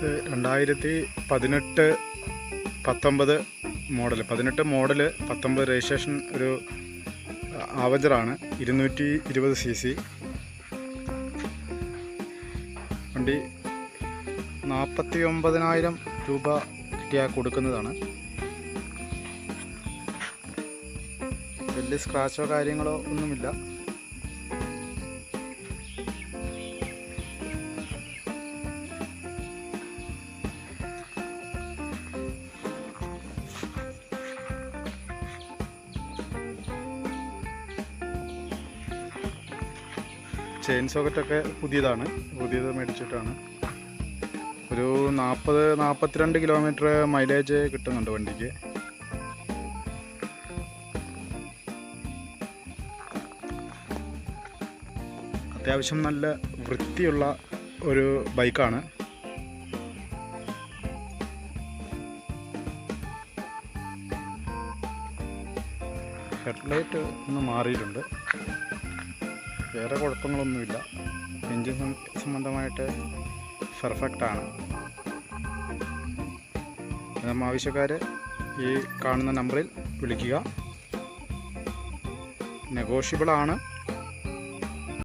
2018 19 model 19 registration ഒരു ആവഞ്ചറാണ്. 220 cc വണ്ടി. 49,000 രൂപ കിട്ടിയാൽ കൊടുക്കുന്നതാണ്. വലിയ സ്ക്രാച്ചോ കാര്യങ്ങളോ ഒന്നുമില്ല. ചെയിൻ സോക്കറ്റൊക്കെ പുതിയത് മേടിച്ചിട്ടാണ്. ഒരു 42 കിലോമീറ്റർ മൈലേജ് കിട്ടുന്നുണ്ട് വണ്ടിക്ക്. അത്യാവശ്യം നല്ല വൃത്തിയുള്ള ഒരു ബൈക്കാണ്. ഹെഡ്ലൈറ്റ് ഒന്ന് മാറിയിട്ടുണ്ട്. വേറെ കുഴപ്പങ്ങളൊന്നുമില്ല. എൻജിൻ സംബന്ധമായിട്ട് പെർഫെക്റ്റാണ്. നമ്മൾ ആവശ്യക്കാർ ഈ കാണുന്ന നമ്പറിൽ വിളിക്കുക. നെഗോഷ്യബിളാണ്.